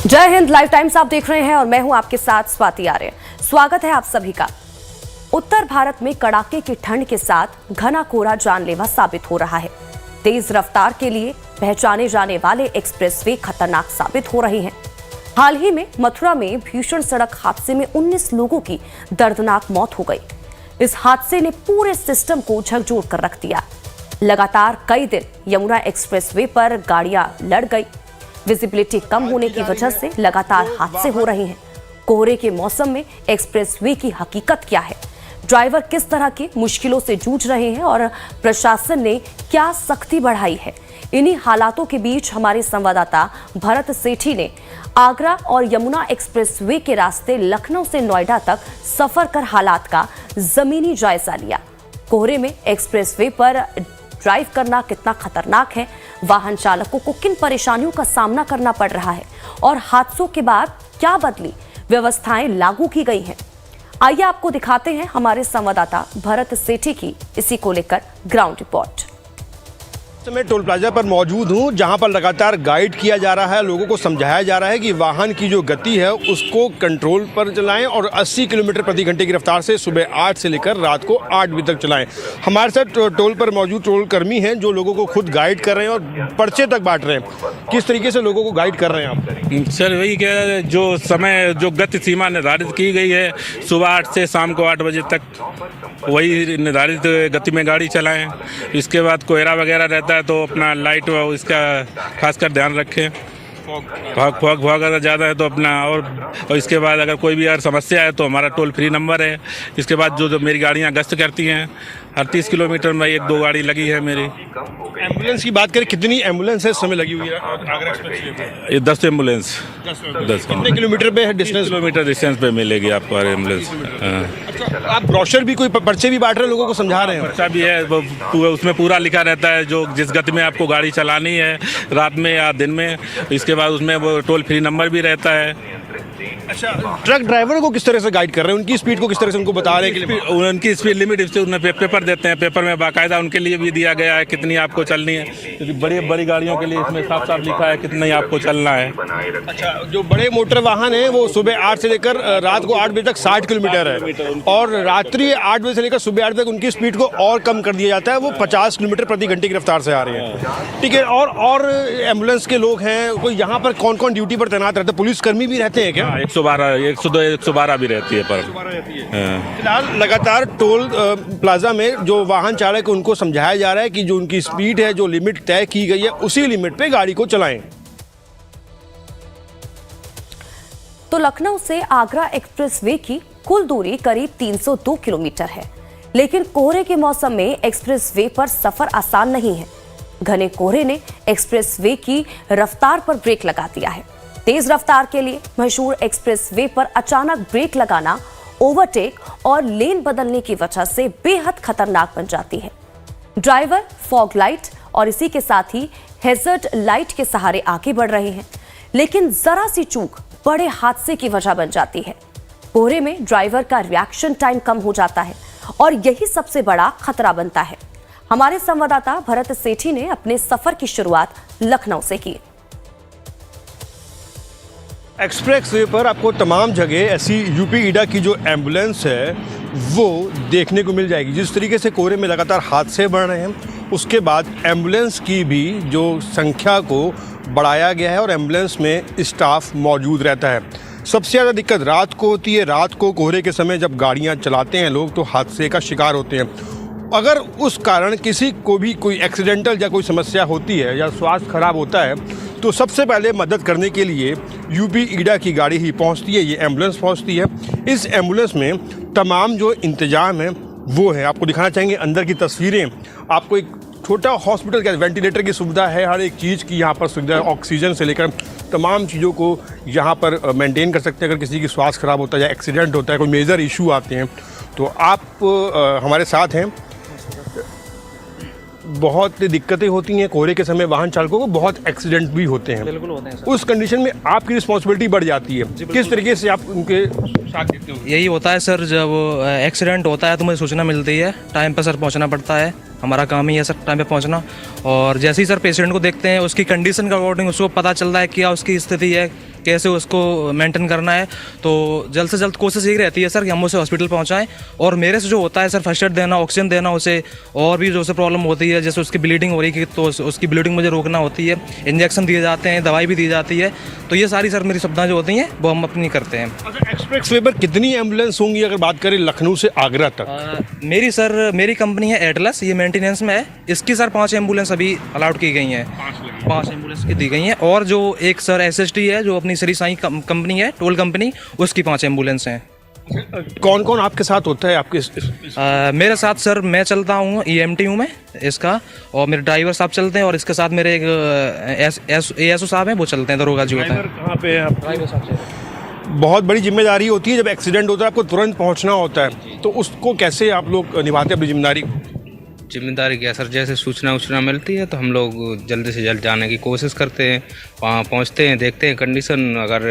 जय Hind. Live times आप देख रहे हैं और मैं हूं आपके साथ स्वाति आर्य। स्वागत है आप सभी का। उत्तर भारत में कड़ाके की ठंड के साथ घना कोहरा जानलेवा साबित हो रहा है। तेज रफ्तार के लिए पहचाने जाने वाले एक्सप्रेसवे खतरनाक साबित हो रहे हैं। हाल ही में मथुरा में भीषण सड़क हादसे में 19 लोगों की दर्दनाक मौत हो गई। इस हादसे ने पूरे सिस्टम को झकझोर कर रख दिया। लगातार कई दिन यमुना एक्सप्रेसवे पर गाड़ियां लड़ गई। विजिबिलिटी कम होने की वजह से लगातार हादसे हो रहे हैं। कोहरे के मौसम में एक्सप्रेसवे की हकीकत क्या है, ड्राइवर किस तरह की मुश्किलों से जूझ रहे हैं और प्रशासन ने क्या सख्ती बढ़ाई है, इन्हीं हालातों के बीच हमारे संवाददाता भरत सेठी ने आगरा और यमुना एक्सप्रेसवे के रास्ते लखनऊ से नोएडा तक सफर कर हालात का जमीनी जायजा लिया। कोहरे में एक्सप्रेसवे पर ड्राइव करना कितना खतरनाक है, वाहन चालकों को किन परेशानियों का सामना करना पड़ रहा है और हादसों के बाद क्या बदली व्यवस्थाएं लागू की गई हैं। आइए आपको दिखाते हैं हमारे संवाददाता भरत सेठी की इसी को लेकर ग्राउंड रिपोर्ट। मैं टोल प्लाजा पर मौजूद हूं, जहां पर लगातार गाइड किया जा रहा है, लोगों को समझाया जा रहा है कि वाहन की जो गति है उसको कंट्रोल पर चलाएं और 80 किलोमीटर प्रति घंटे की रफ्तार से सुबह 8 से लेकर रात को 8 बजे तक चलाएं। हमारे साथ टोल पर मौजूद टोल कर्मी हैं जो लोगों को खुद गाइड कर रहे हैं और पर्चे तक बांट रहे हैं। किस तरीके से लोगों को गाइड कर रहे हैं आप? सर वही क्या, जो समय जो गति सीमा निर्धारित की गई है सुबह 8 से शाम को 8 बजे तक, वही निर्धारित गति में गाड़ी चलाएं। इसके बाद कोहरा वगैरह रहता है तो अपना लाइट इसका खासकर ध्यान रखें। फॉग अगर ज़्यादा है तो अपना और इसके बाद अगर कोई भी अगर समस्या है तो हमारा टोल फ्री नंबर है। इसके बाद जो मेरी गाड़ियाँ गश्त करती हैं, हर 30 किलोमीटर में 1-2 गाड़ी लगी है मेरी। एम्बुलेंस की बात करें, कितनी एम्बुलेंस है इस समय लगी हुई है आगरा एक्सप्रेसवे पे? ये 10 एम्बुलेंस 10 कितने किलोमीटर पे है डिस्टेंस? किलोमीटर डिस्टेंस पे मिलेगी आपको हर एम्बुलेंस। अच्छा, आप ब्रोशर भी कोई पर्चे भी बांट रहे हैं, लोगों को समझा रहे हैं? पर्चा भी है, उसमें पूरा लिखा रहता है जो जिस गति में आपको गाड़ी चलानी है, रात में या दिन में। इसके बाद उसमें वो टोल फ्री नंबर भी रहता है। अच्छा, ट्रक ड्राइवर को किस तरह से गाइड कर रहे हैं, उनकी स्पीड को किस तरह से उनको बता रहे हैं? उनकी स्पीड लिमिट से उन्हें पेपर देते हैं। पेपर में बाकायदा उनके लिए भी दिया गया है कितनी आपको चलनी है, क्योंकि बड़ी गाड़ियों के लिए इसमें साफ साफ लिखा है कितना ही आपको चलना है। अच्छा, जो बड़े मोटर वाहन हैं वो सुबह 8 से लेकर रात को 8 बजे तक 60 किलोमीटर है और रात्रि 8 बजे से लेकर सुबह 8 बजे तक उनकी स्पीड को और कम कर दिया जाता है, वो 50 किलोमीटर प्रति घंटे की रफ्तार से आ रहे हैं। ठीक है, और एम्बुलेंस के लोग हैं, कोई यहाँ पर कौन कौन ड्यूटी पर तैनात रहते हैं? पुलिसकर्मी भी रहते हैं क्या? 112 भी रहती है पर फिलहाल लगातार टोल प्लाजा में जो वाहन चालक है उनको समझाया जा रहा है कि जो उनकी स्पीड है, जो लिमिट तय की गई है, उसी लिमिट पे गाड़ी को चलाएं। तो लखनऊ से आगरा एक्सप्रेसवे की कुल दूरी करीब 302 किलोमीटर है, लेकिन कोहरे के मौसम में एक्सप्रेसवे पर सफर आसान नहीं है। घने कोहरे ने एक्सप्रेसवे की रफ्तार पर ब्रेक लगा दिया है। तेज रफ्तार के लिए मशहूर एक्सप्रेसवे पर अचानक ब्रेक लगाना, ओवरटेक और लेन बदलने की वजह से बेहद खतरनाक बन जाती है। ड्राइवर फॉग लाइट और इसी के साथ ही हैजर्ड लाइट के सहारे आगे बढ़ रहे हैं, लेकिन जरा सी चूक बड़े हादसे की वजह बन जाती है। कोहरे में ड्राइवर का रिएक्शन टाइम कम हो जाता है और यही सबसे बड़ा खतरा बनता है। हमारे संवाददाता भरत सेठी ने अपने सफर की शुरुआत लखनऊ से की। एक्सप्रेसवे पर आपको तमाम जगह ऐसी यूपी ईडा की जो एम्बुलेंस है वो देखने को मिल जाएगी। जिस तरीके से कोहरे में लगातार हादसे बढ़ रहे हैं, उसके बाद एम्बुलेंस की भी जो संख्या को बढ़ाया गया है और एम्बुलेंस में स्टाफ मौजूद रहता है। सबसे ज़्यादा दिक्कत रात को होती है। रात को कोहरे के समय जब गाड़ियाँ चलाते हैं लोग तो हादसे का शिकार होते हैं। अगर उस कारण किसी को भी कोई एक्सीडेंटल या कोई समस्या होती है या स्वास्थ्य खराब होता है तो सबसे पहले मदद करने के लिए यूपी ईडा की गाड़ी ही पहुंचती है, ये एम्बुलेंस पहुंचती है। इस एम्बुलेंस में तमाम जो इंतजाम है वो है। आपको दिखाना चाहेंगे अंदर की तस्वीरें। आपको एक छोटा हॉस्पिटल का वेंटिलेटर की सुविधा है, हर एक चीज़ की यहाँ पर सुविधा है। ऑक्सीजन से लेकर तमाम चीज़ों को यहाँ पर मेंटेन कर सकते हैं। अगर किसी की स्वास्थ्य खराब होता है या एक्सीडेंट होता है, कोई मेजर इशू आते हैं तो आप हमारे साथ हैं। बहुत दिक्कतें होती हैं कोहरे के समय, वाहन चालकों को बहुत एक्सीडेंट भी होते हैं। बिल्कुल होते हैं सर। उस कंडीशन में आपकी रिस्पॉन्सिबिलिटी बढ़ जाती है। किस तरीके से आप उनके साथ देते हो? यही होता है सर, जब एक्सीडेंट होता है तो मुझे सूचना मिलती है, टाइम पर सर पहुंचना पड़ता है। हमारा काम ही है सर टाइम पे पहुंचना। और जैसे ही सर पेशेंट को देखते हैं उसकी कंडीशन के अकॉर्डिंग उसको पता चलता है क्या उसकी स्थिति है, कैसे उसको मेंटेन करना है। तो जल्द से जल्द कोशिश यही रहती है सर कि हम उसे हॉस्पिटल पहुँचाएँ, और मेरे से जो होता है सर फर्स्ट एड देना, ऑक्सीजन देना उसे, और भी जो उसे प्रॉब्लम होती है जैसे उसकी ब्लीडिंग हो रही है तो उसकी ब्लीडिंग मुझे रोकना होती है, इंजेक्शन दिए जाते हैं, दवाई भी दी जाती है। तो ये सारी सर मेरी सुविधाएं जो होती हैं वो हम अपनी करते हैं। अच्छा, एक्सप्रेस वे पर कितनी एम्बुलेंस होंगी अगर बात करें लखनऊ से आगरा तक? मेरी कंपनी है एटलस, ये मेंटेनेंस में है। इसकी सर 5 एम्बुलेंस अभी अलाउड की गई हैं, 5 एम्बुलेंस की दी गई हैं। और जो एक सर SST है जो अपनी श्री साईं कंपनी है, टोल कंपनी, उसकी 5 एम्बुलेंस हैं। कौन कौन आपके साथ होता है आपके मेरे साथ सर मैं चलता हूँ, EMT हूँ मैं इसका, और मेरे ड्राइवर साहब चलते हैं, और इसके साथ मेरे एक ASO साहब हैं वो चलते हैं, दरोगा जी होता है। कहाँ पे है आप? ड्राइवर साहब से बहुत बड़ी जिम्मेदारी होती है जब एक्सीडेंट होता है, आपको तुरंत पहुंचना होता है, तो उसको कैसे आप लोग निभाते हैं अपनी जिम्मेदारी को? जिम्मेदारी क्या सर, जैसे सूचना मिलती है तो हम लोग जल्द से जल्द जाने की कोशिश करते हैं, वहाँ पहुँचते हैं, देखते हैं कंडीशन अगर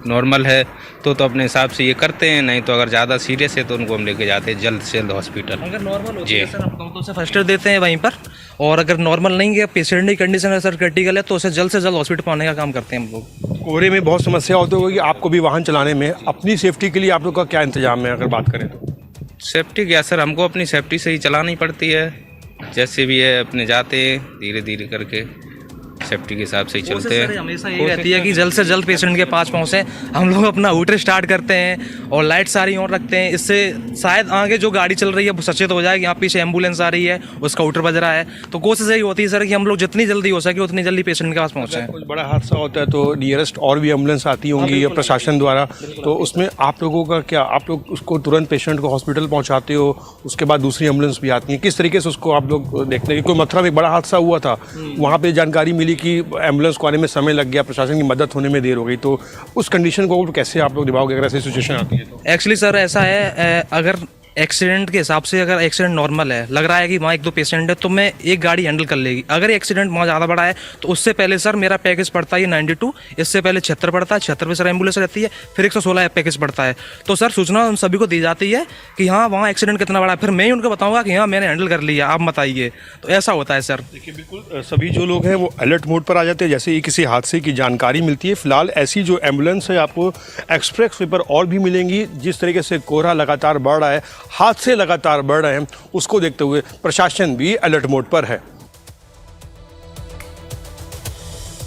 नॉर्मल है तो अपने हिसाब से ये करते हैं, नहीं तो अगर ज़्यादा सीरियस है तो उनको हम लेके जाते हैं जल्द से जल्द हॉस्पिटल। अगर नॉर्मल होती है सर हम तो उसे फर्स्ट एड देते हैं वहीं पर, और अगर नॉर्मल नहीं है, पेशेंट की कंडीशन सर क्रिटिकल है, तो उसे जल्द से जल्द हॉस्पिटल पहुँचने का काम करते हैं हम लोग। कोहरे में बहुत समस्या होती होगी आपको भी वाहन चलाने में, अपनी सेफ्टी के लिए आप लोग का क्या इंतजाम है अगर बात करें तो? सेफ्टी क्या सर, हमको अपनी सेफ्टी से ही चलानी पड़ती है, जैसे भी है अपने जाते हैं धीरे धीरे करके सेफ्टी के हिसाब से ही चलते हैं। हमेशा यही रहती है कि जल्द से जल्द पेशेंट के पास पहुँचे। हम लोग अपना हूटर स्टार्ट करते हैं और लाइट सारी ऑन रखते हैं, इससे शायद आगे जो गाड़ी चल रही है वो सचेत हो जाए कि यहाँ पीछे एम्बुलेंस आ रही है, उसका हूटर बज रहा है। तो कोशिश यही होती है सर कि हम लोग जितनी जल्दी हो सके उतनी जल्दी पेशेंट के पास पहुँचे। कुछ बड़ा हादसा होता है तो नियरेस्ट और भी एम्बुलेंस आती होंगी या प्रशासन द्वारा, तो उसमें आप लोगों का क्या, आप लोग उसको तुरंत पेशेंट को हॉस्पिटल पहुँचाते हो, उसके बाद दूसरी एम्बुलेंस भी आती है, किस तरीके से उसको आप लोग देखते हैं? कोई मथुरा में एक बड़ा हादसा हुआ था, वहाँ पर जानकारी मिली कि एम्बुलेंस को आने में समय लग गया, प्रशासन की मदद होने में देर हो गई, तो उस कंडीशन को कैसे आप लोग निभाओगे अगर ऐसी सिचुएशन आती है तो? एक्चुअली सर ऐसा है, अगर एक्सीडेंट के हिसाब से अगर एक्सीडेंट नॉर्मल है, लग रहा है कि वहाँ 1-2 पेशेंट है, तो मैं एक गाड़ी हैंडल कर लेगी। अगर एक्सीडेंट वहाँ ज़्यादा बड़ा है तो उससे पहले सर मेरा पैकेज पड़ता है 92, इससे पहले 76 पड़ता है, 76 पे सर एम्बुलेंस रहती है, फिर 116 पैकेज पड़ता है। तो सर सूचना उन सभी को दी जाती है कि हाँ वहाँ एक्सीडेंट कितना बड़ा है, फिर मैं ही उनको बताऊँगा कि हाँ मैंने हैंडल कर लिया, आप बताइए। तो ऐसा होता है सर। देखिए बिल्कुल सभी जो लोग हैं वो अलर्ट मोड पर आ जाते हैं जैसे ही किसी हादसे की जानकारी मिलती है। फिलहाल ऐसी जो एम्बुलेंस है आपको एक्सप्रेस वे पर और भी मिलेंगी। जिस तरीके से कोहरा लगातार बढ़ रहा है, हादसे लगातार बढ़ रहे हैं, उसको देखते हुए प्रशासन भी अलर्ट मोड पर है।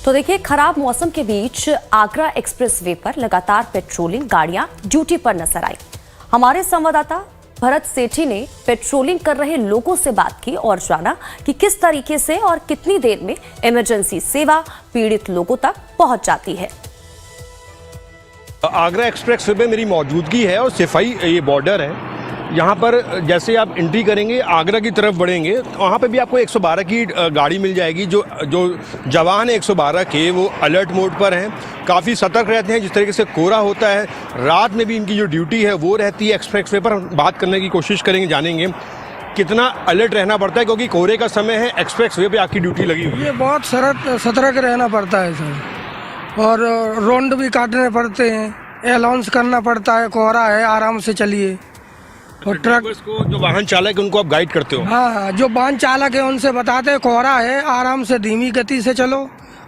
तो देखिए, खराब मौसम के बीच आगरा एक्सप्रेस वे पर लगातार पेट्रोलिंग गाड़ियां ड्यूटी पर नजर आई। हमारे संवाददाता भरत सेठी ने पेट्रोलिंग कर रहे लोगों से बात की और जाना कि किस तरीके से और कितनी देर में इमरजेंसी सेवा पीड़ित लोगों तक पहुंच जाती है। आगरा एक्सप्रेस वे में मेरी मौजूदगी है और सिफाई ये बॉर्डर है। यहाँ पर जैसे आप एंट्री करेंगे आगरा की तरफ बढ़ेंगे तो वहाँ पे भी आपको 112 की गाड़ी मिल जाएगी। जो जवान है 112 के वो अलर्ट मोड पर हैं, काफ़ी सतर्क रहते हैं। जिस तरीके से कोहरा होता है रात में भी इनकी जो ड्यूटी है वो रहती है एक्सप्रेस वे पर। हम बात करने की कोशिश करेंगे, जानेंगे कितना अलर्ट रहना पड़ता है क्योंकि कोहरे का समय है, एक्सप्रेस वे पर आपकी ड्यूटी लगी हुई है। ये बहुत सतर्क रहना पड़ता है सर, और रोड भी काटने पड़ते हैं, अलाउंस करना पड़ता है, कोहरा है आराम से चलिए। और ट्रक को जो वाहन चालक है उनको आप गाइड करते हो? हाँ, जो वाहन चालक है उनसे बताते हैं कोहरा है, आराम से धीमी गति से चलो,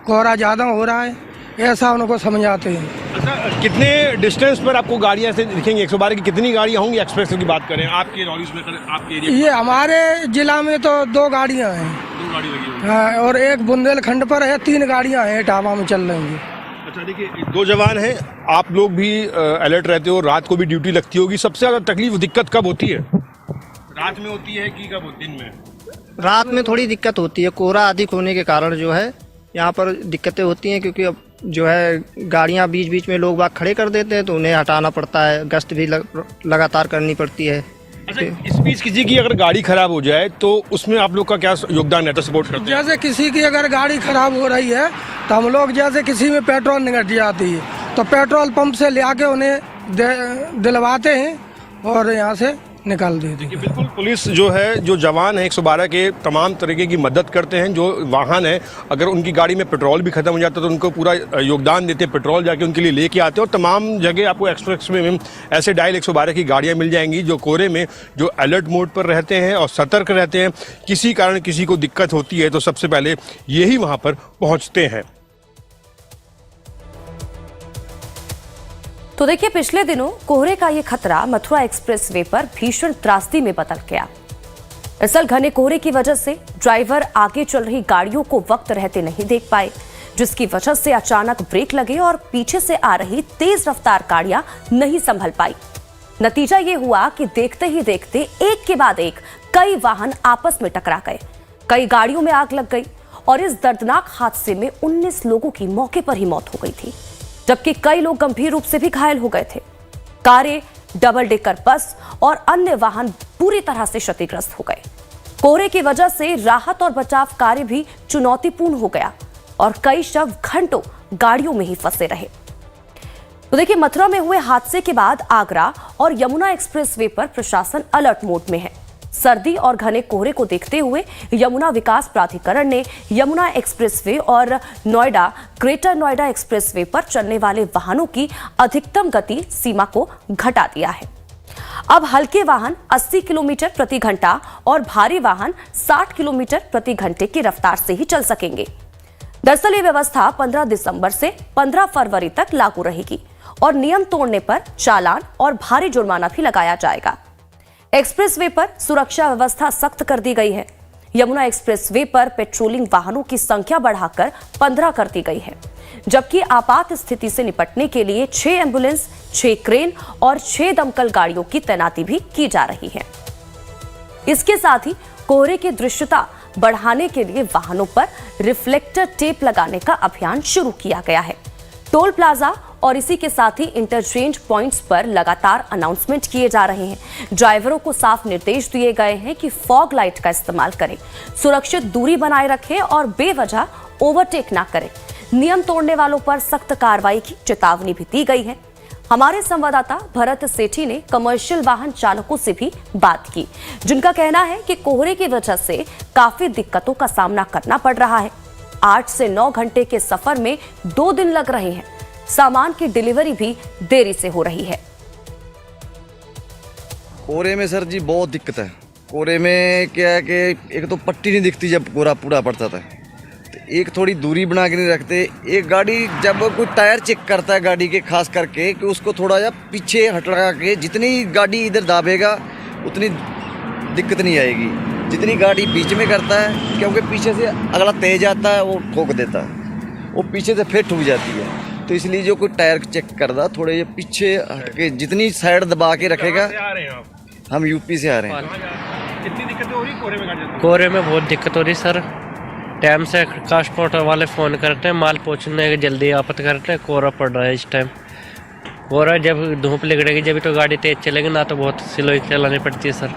कोहरा ज़्यादा हो रहा है, ऐसा उनको समझाते हैं। अच्छा, कितने डिस्टेंस पर आपको गाड़ियाँ से दिखेंगी? 112 की कितनी गाड़ियाँ होंगी एक्सप्रेस की बात करें आपके नॉलेज में, आपके एरिया? ये हमारे जिला में तो 2 गाड़ियाँ हैं। 2 गाड़ी लगी हुई है। हाँ, और एक बुंदेलखंड पर है, 3 गाड़ियाँ हैं इटावा में चल रही हैं। अच्छा, देखिए 2 जवान हैं, आप लोग भी अलर्ट रहते हो, रात को भी ड्यूटी लगती होगी। सबसे ज़्यादा तकलीफ दिक्कत कब होती है? रात में होती है कि कब दिन में? रात में थोड़ी दिक्कत होती है, कोहरा अधिक होने के कारण जो है यहाँ पर दिक्कतें होती हैं, क्योंकि अब जो है गाड़ियाँ बीच बीच में लोग बाग खड़े कर देते हैं तो उन्हें हटाना पड़ता है, गश्त भी लगातार करनी पड़ती है। अच्छा, इस बीच किसी की अगर गाड़ी खराब हो जाए तो उसमें आप लोग का क्या योगदान रहता है, सपोर्ट करते हैं? जैसे किसी की अगर गाड़ी खराब हो रही है तो हम लोग, जैसे किसी में पेट्रोल निकल जाती है तो पेट्रोल पंप से ले आके उन्हें दिलवाते हैं और यहाँ से निकाल देते हैं। बिल्कुल, पुलिस जो है, जो जवान है 112 के, तमाम तरीके की मदद करते हैं। जो वाहन है अगर उनकी गाड़ी में पेट्रोल भी खत्म हो जाता है तो उनको पूरा योगदान देते हैं, पेट्रोल जाके उनके लिए लेके आते हैं। और तमाम जगह आपको एक्सप्रेस में ऐसे डायल 112 की गाड़ियाँ मिल जाएंगी जो कोहरे में जो अलर्ट मोड पर रहते हैं और सतर्क रहते हैं। किसी कारण किसी को दिक्कत होती है तो सबसे पहले यही वहाँ पर पहुँचते हैं। तो देखिए, पिछले दिनों कोहरे का ये खतरा मथुरा एक्सप्रेसवे पर भीषण त्रासदी में बदल गया। दरअसल घने कोहरे की वजह से ड्राइवर आगे चल रही गाड़ियों को वक्त रहते नहीं देख पाए, जिसकी वजह से अचानक ब्रेक लगे और पीछे से आ रही तेज रफ्तार गाड़ियां नहीं संभल पाई। नतीजा ये हुआ कि देखते ही देखते एक के बाद एक कई वाहन आपस में टकरा गए, कई गाड़ियों में आग लग गई और इस दर्दनाक हादसे में 19 लोगों की मौके पर ही मौत हो गई थी, जबकि कई लोग गंभीर रूप से भी घायल हो गए थे। कारें, डबल डेकर बस और अन्य वाहन पूरी तरह से क्षतिग्रस्त हो गए। कोहरे की वजह से राहत और बचाव कार्य भी चुनौतीपूर्ण हो गया और कई शव घंटों गाड़ियों में ही फंसे रहे। तो देखिए, मथुरा में हुए हादसे के बाद आगरा और यमुना एक्सप्रेसवे पर प्रशासन अलर्ट मोड में है। सर्दी और घने कोहरे को देखते हुए यमुना विकास प्राधिकरण ने यमुना एक्सप्रेसवे और नोएडा ग्रेटर नोएडा एक्सप्रेसवे पर चलने वाले वाहनों की अधिकतम गति सीमा को घटा दिया है। अब हल्के वाहन 80 किलोमीटर प्रति घंटा और भारी वाहन 60 किलोमीटर प्रति घंटे की रफ्तार से ही चल सकेंगे। दरअसल ये व्यवस्था 15 दिसंबर से 15 फरवरी तक लागू रहेगी और नियम तोड़ने पर चालान और भारी जुर्माना भी लगाया जाएगा। एक्सप्रेसवे पर सुरक्षा व्यवस्था सख्त कर दी गई है। यमुना एक्सप्रेसवे पर पेट्रोलिंग वाहनों की संख्या बढ़ाकर 15 कर दी गई है, जबकि आपात स्थिति से निपटने के लिए 6 एम्बुलेंस, 6 क्रेन और 6 दमकल गाड़ियों की तैनाती भी की जा रही है। इसके साथ ही कोहरे की दृश्यता बढ़ाने के लिए वाहनों पर रिफ्लेक्टर टेप लगाने का अभियान शुरू किया गया है। टोल प्लाजा और इसी के साथ ही इंटरचेंज पॉइंट्स पर लगातार अनाउंसमेंट किए जा रहे हैं। ड्राइवरों को साफ निर्देश दिए गए हैं कि फॉग लाइट का इस्तेमाल करें, सुरक्षित दूरी बनाए रखें और बेवजह ओवरटेक ना करें। नियम तोड़ने वालों पर सख्त कार्रवाई की चेतावनी भी दी गई है। हमारे संवाददाता भरत सेठी ने कमर्शियल वाहन चालकों से भी बात की, जिनका कहना है कि कोहरे की वजह से काफी दिक्कतों का सामना करना पड़ रहा है। 8 से 9 घंटे के सफर में 2 दिन लग रहे हैं। सामान की डिलीवरी भी देरी से हो रही है। कोहरे में सर जी बहुत दिक्कत है। कोहरे में क्या है कि एक तो पट्टी नहीं दिखती जब कोहरा पूरा पड़ता था, तो एक थोड़ी दूरी बना के नहीं रखते। एक गाड़ी जब कोई टायर चेक करता है गाड़ी के, खास करके कि उसको थोड़ा जा पीछे हट लगा के, जितनी गाड़ी इधर दाबेगा उतनी दिक्कत नहीं आएगी, जितनी गाड़ी बीच में करता है, क्योंकि पीछे से अगला तेज आता है वो ठोक देता है, वो पीछे से फिर ठुक जाती है। तो इसलिए जो कोई टायर चेक करता थोड़े ये पीछे हट के जितनी साइड दबा के रखेगा। हम यूपी से आ रहे हैं। कितनी दिक्कतें हो रही कोहरे में? कोहरे में बहुत दिक्कत हो रही सर। टाइम से ट्रांसपोर्ट वाले फ़ोन करते हैं, माल पहुंचने के जल्दी आपत करते हैं। कोहरा पड़ रहा है इस टाइम। कोहरा जब धूप निकलेगी जब तो गाड़ी तेज़ चलेगी, ना तो बहुत स्लो चलानी पड़ती है सर।